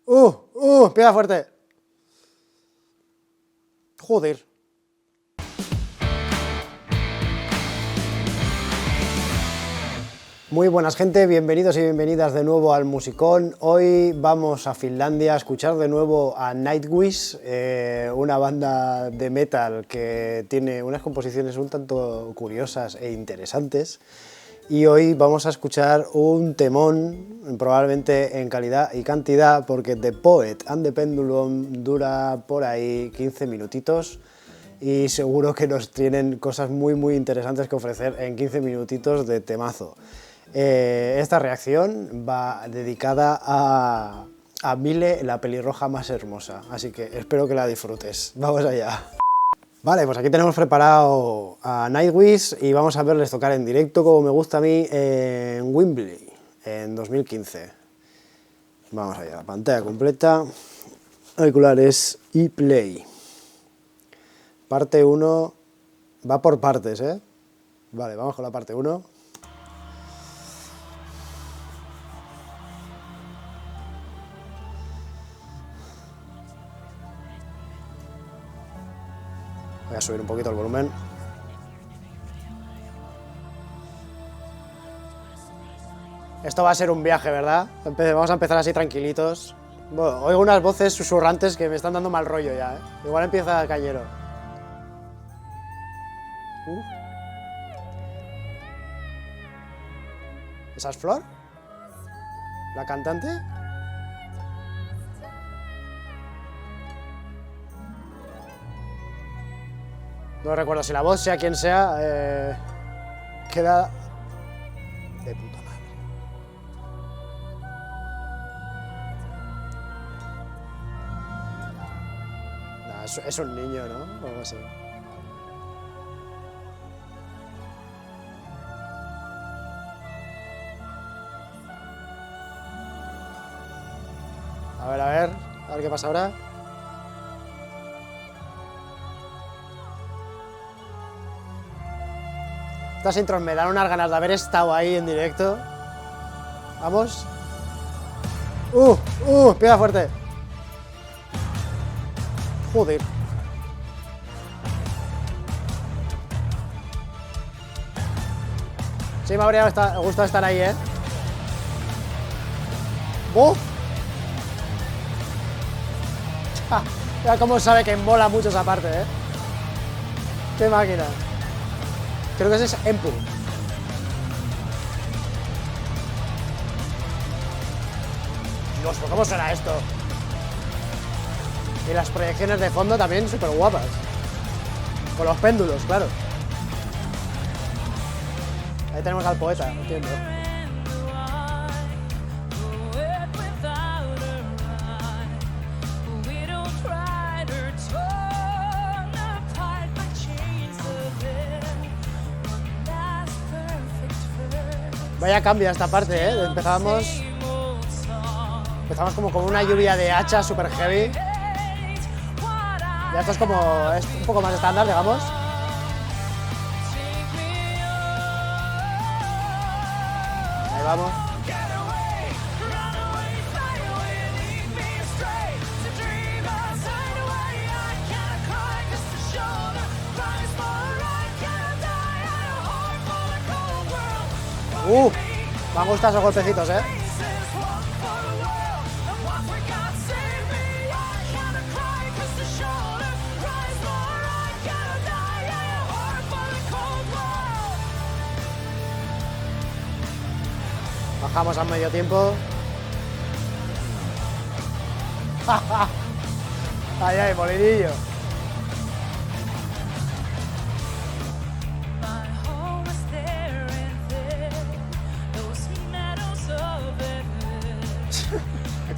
Pega fuerte. Joder. Muy buenas gente, bienvenidos y bienvenidas de nuevo al Musicón. Hoy vamos a Finlandia a escuchar de nuevo a Nightwish, una banda de metal que tiene unas composiciones un tanto curiosas e interesantes. Y hoy vamos a escuchar un temón, probablemente en calidad y cantidad, porque The Poet and the Pendulum dura por ahí 15 minutitos y seguro que nos tienen cosas muy interesantes que ofrecer en 15 minutitos de temazo. Esta reacción va dedicada a Mile, la pelirroja más hermosa, así que espero que la disfrutes. Vamos allá. Vale, pues aquí tenemos preparado a Nightwish y vamos a verles tocar en directo, como me gusta a mí, en Wembley, en 2015. Vamos allá, pantalla completa, auriculares y play. Parte 1, va por partes, ¿eh? Vale, vamos con la parte 1. Voy a subir un poquito el volumen. Esto va a ser un viaje, ¿verdad? Vamos a empezar así tranquilitos. Bueno, oigo unas voces susurrantes que me están dando mal rollo ya, ¿eh? Igual empieza cañero. ¿Esa es Flor? ¿La cantante? No recuerdo si la voz, sea quien sea, queda de puta madre. Nah, es un niño, ¿no? O algo así. A ver qué pasa ahora. Estas intros me dan unas ganas de haber estado ahí en directo. Vamos. Pega fuerte. Joder. Sí, me habría gustado estar ahí, ¿eh? Mira cómo sabe que mola mucho esa parte, ¿eh? Qué máquina. Creo que ese es Empu. Dios, ¿cómo será esto? Y las proyecciones de fondo también súper guapas. Con los péndulos, claro. Ahí tenemos al poeta, entiendo. Vaya cambio esta parte, ¿eh? Empezamos como con una lluvia de hachas super heavy. Ya esto es un poco más estándar, digamos. Ahí vamos. Me han gustado esos golpecitos, ¿eh? Bajamos a medio tiempo. Ay, molinillo.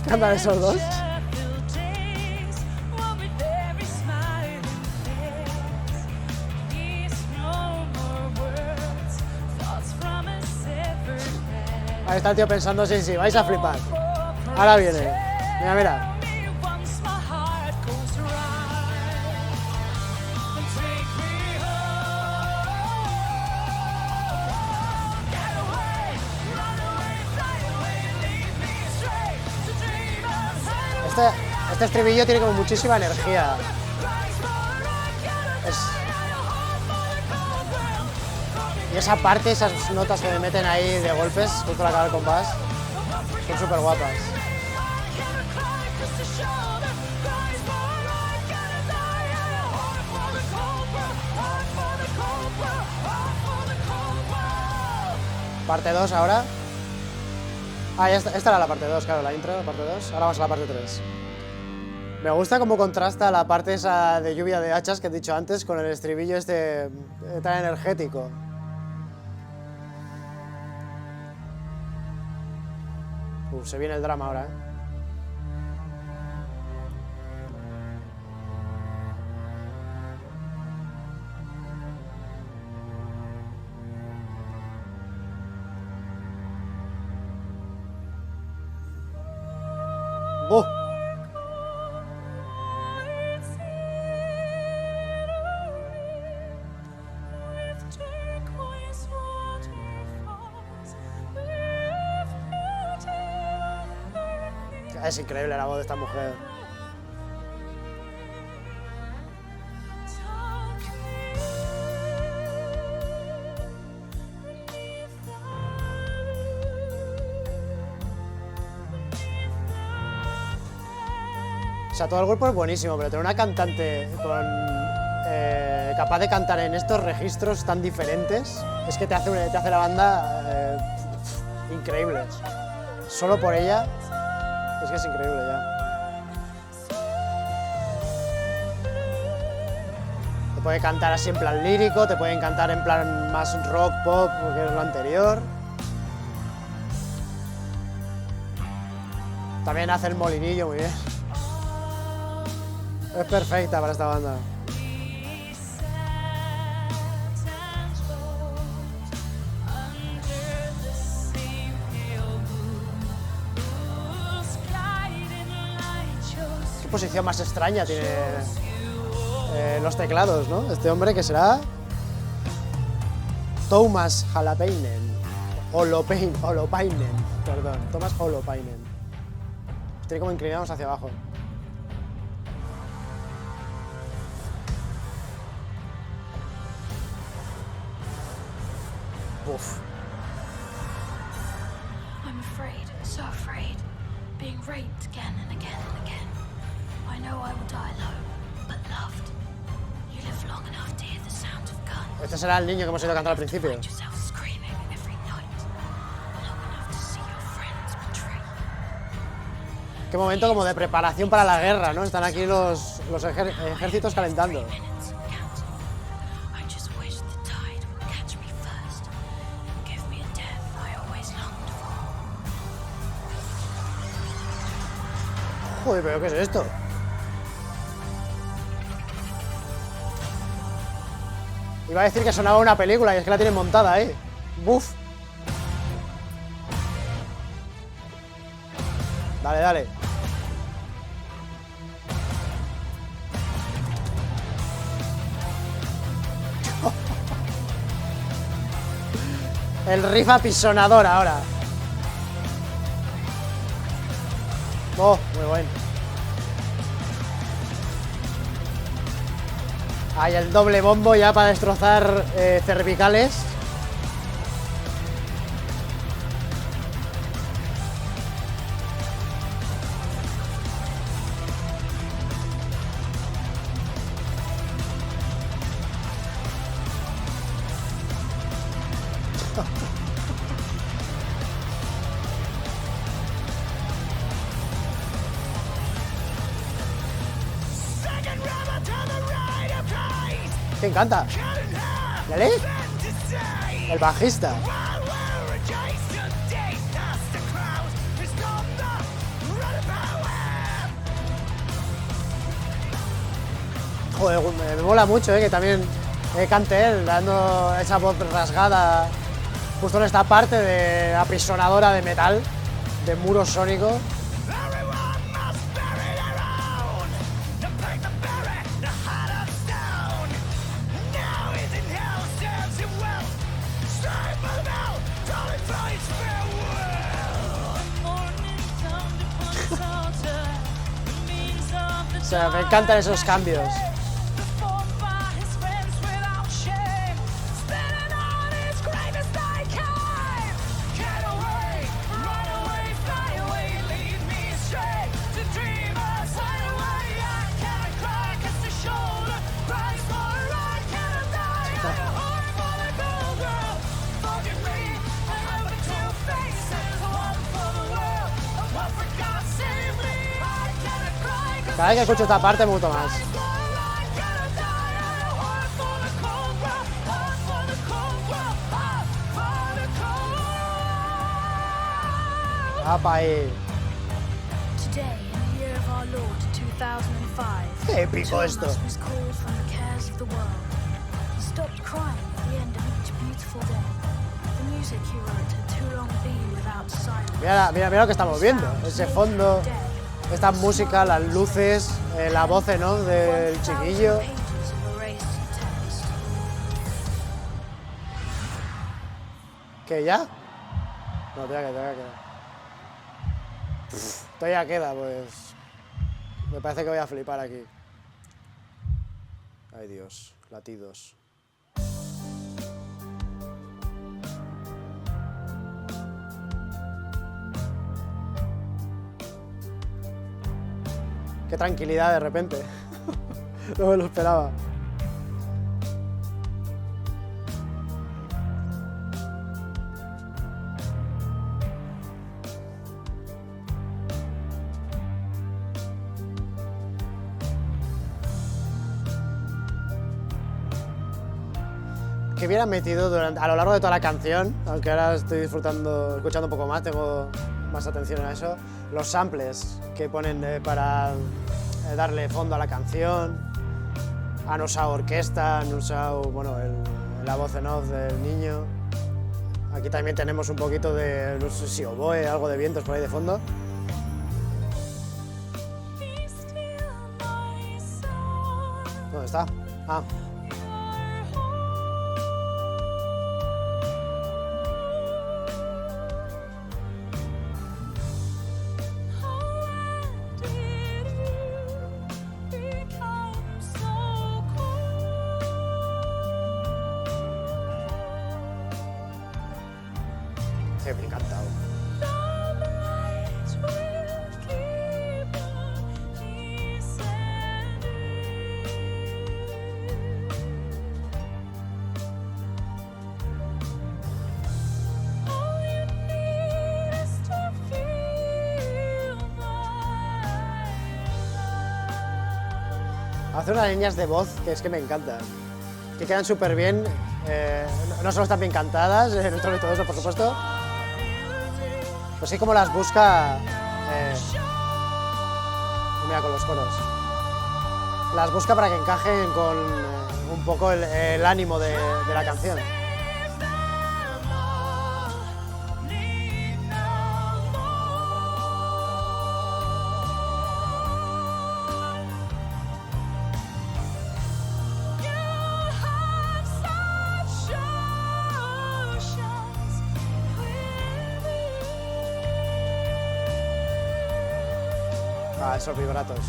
¿Qué andan esos dos? Ahí está el tío pensando, sí, vais a flipar. Ahora viene. Mira. este estribillo tiene como muchísima energía. Y esa parte, esas notas que me meten ahí de golpes, justo al acabar el compás, son súper guapas. Parte 2 ahora. Ah, ya esta era la parte 2, claro, la intro, la parte 2. Ahora vamos a la parte 3. Me gusta cómo contrasta la parte esa de lluvia de hachas que he dicho antes con el estribillo este tan energético. Se viene el drama ahora, ¿eh? ¡Oh! Es increíble la voz de esta mujer. O sea, todo el grupo es buenísimo, pero tener una cantante capaz de cantar en estos registros tan diferentes es que te hace la banda increíble. Solo por ella. Es que es increíble ya. Te puede cantar así en plan lírico, te pueden cantar en plan más rock, pop, que es lo anterior. También hace el molinillo muy bien. Es perfecta para esta banda. Posición más extraña tiene los teclados, ¿no? Este hombre que será Thomas Holopainen, perdón, Thomas Holopainen. Tiene como inclinados hacia abajo. Uf. I'm afraid, so afraid, being raped again and again and again. I know I will die alone, but loved. You live long enough to hear the sound of guns. Este será el niño que hemos oído cantar al principio. Find yourself screaming every night, long enough to see your friends betray. Qué momento como de preparación para la guerra, ¿no? Están aquí los ejércitos calentando. Minutes counting. I just wish the tide would catch me first and give me a death I always longed for. Joder, pero ¿qué es esto? Iba a decir que sonaba una película y es que la tienen montada ahí. ¡Buf! Dale, dale. El riff apisonador ahora. Oh, muy bueno. Hay el doble bombo ya para destrozar cervicales. ¿Quién canta? ¿Lele? El bajista. Joder, me mola mucho, que también cante él, dando esa voz rasgada justo en esta parte de apisonadora de metal, de muro sónico. sea, me encantan esos cambios. Cada vez que escucho esta parte me gusta más. ¡Apa ahí! Today, in the year of our Lord 2005, ¡Qué épico esto! Thomas was called from the cares of the world. He stopped crying at the end of each beautiful day. The music he wrote had too long been without silence. Mira lo que estamos viendo. Ese fondo, esta música, las luces, la voz en off del chiquillo. Pages of erased text. ¿Qué ya? No, todavía queda. Todavía queda, pues. Me parece que voy a flipar aquí. Ay Dios, latidos. Qué tranquilidad de repente. No me lo esperaba. Que hubieran metido a lo largo de toda la canción, aunque ahora estoy escuchando un poco más, tengo más atención a eso, los samples que ponen para darle fondo a la canción. Han usado orquesta, han usado la voz en off del niño. Aquí también tenemos un poquito de, no sé si oboe, algo de vientos por ahí de fondo. ¿Dónde está? Ah. Qué bien cantado. Hace unas líneas de voz que es que me encantan, que quedan súper bien, no solo están bien cantadas, dentro de todo eso, por supuesto, pues sí como las busca, mira, con los coros, las busca para que encajen con un poco el ánimo de la canción. Ah, esos vibratos.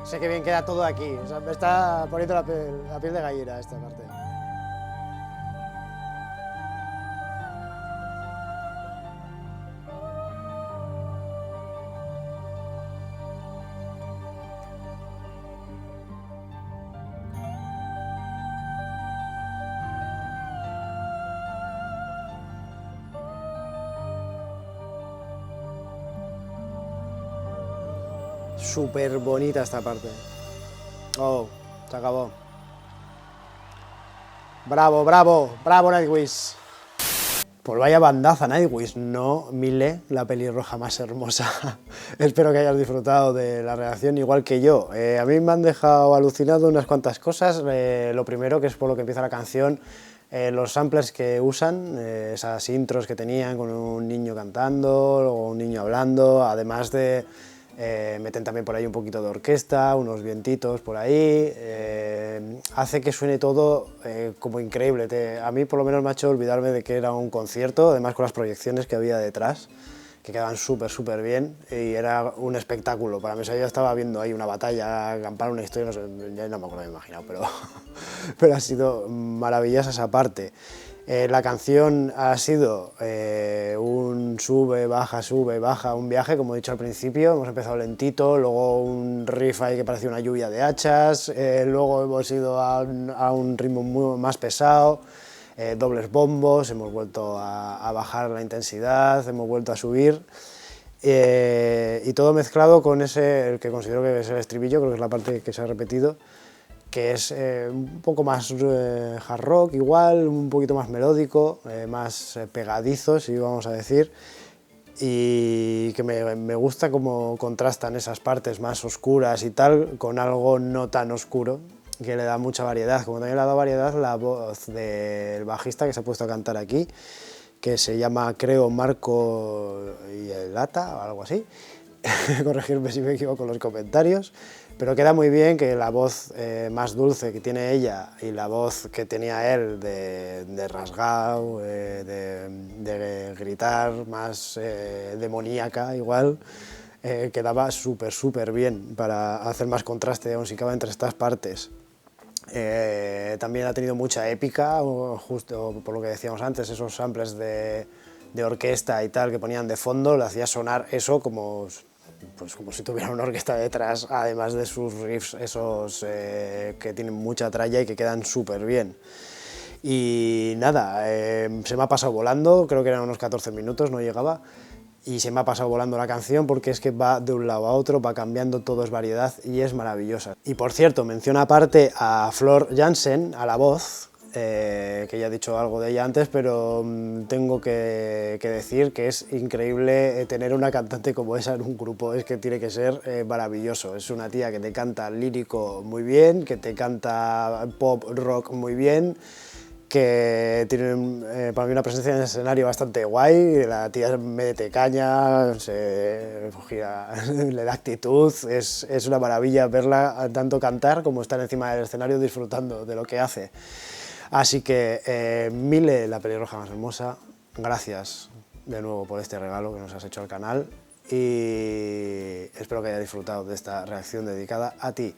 Sé que bien queda todo aquí, o sea, me está poniendo la piel de gallina esta parte. Súper bonita esta parte. Oh, se acabó. Bravo, bravo, bravo Nightwish. Pues vaya bandaza Nightwish, no Mile, la pelirroja más hermosa. Espero que hayas disfrutado de la reacción igual que yo. A mí me han dejado alucinado unas cuantas cosas. Lo primero, que es por lo que empieza la canción, los samplers que usan, esas intros que tenían con un niño cantando, luego un niño hablando, además de... meten también por ahí un poquito de orquesta, unos vientitos por ahí, hace que suene todo como increíble. A mí por lo menos me ha hecho olvidarme de que era un concierto, además con las proyecciones que había detrás, que quedaban súper bien, y era un espectáculo. Para mí, yo estaba viendo ahí una batalla, acampar una historia, no sé, ya no me acuerdo, me he imaginado, pero ha sido maravillosa esa parte. La canción ha sido un sube, baja, un viaje, como he dicho al principio. Hemos empezado lentito, luego un riff ahí que parecía una lluvia de hachas, luego hemos ido a un ritmo más pesado, dobles bombos, hemos vuelto a bajar la intensidad, hemos vuelto a subir, y todo mezclado con el que considero que es el estribillo, creo que es la parte que se ha repetido, que es un poco más hard rock igual, un poquito más melódico, más pegadizo, si vamos a decir, y que me gusta cómo contrastan esas partes más oscuras y tal con algo no tan oscuro, que le da mucha variedad. Como también le ha dado variedad la voz del bajista que se ha puesto a cantar aquí, que se llama, creo, Marco Ielata o algo así. Corregirme si me equivoco en los comentarios, pero queda muy bien que la voz más dulce que tiene ella y la voz que tenía él de rasgado, de gritar, más demoníaca igual, quedaba súper bien para hacer más contraste musical entre estas partes. También ha tenido mucha épica, justo por lo que decíamos antes, esos samples de orquesta y tal que ponían de fondo, le hacía sonar eso como si tuviera una orquesta detrás, además de sus riffs esos que tienen mucha tralla y que quedan súper bien. Y nada, se me ha pasado volando, creo que eran unos 14 minutos, no llegaba, y se me ha pasado volando la canción porque es que va de un lado a otro, va cambiando, todo es variedad y es maravillosa. Y por cierto, menciono aparte a Floor Jansen, a la voz, que ya he dicho algo de ella antes, pero tengo que decir que es increíble tener una cantante como esa en un grupo, es que tiene que ser maravilloso. Es una tía que te canta lírico muy bien, que te canta pop rock muy bien, que tiene para mí una presencia en el escenario bastante guay, la tía mete caña, se gira, le da actitud, es una maravilla verla tanto cantar como estar encima del escenario disfrutando de lo que hace. Así que, Mile, la pelirroja más hermosa, gracias de nuevo por este regalo que nos has hecho al canal y espero que hayas disfrutado de esta reacción dedicada a ti.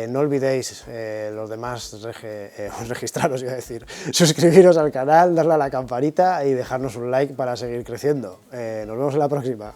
No olvidéis los demás registraros, iba a decir, suscribiros al canal, darle a la campanita y dejarnos un like para seguir creciendo. Nos vemos en la próxima.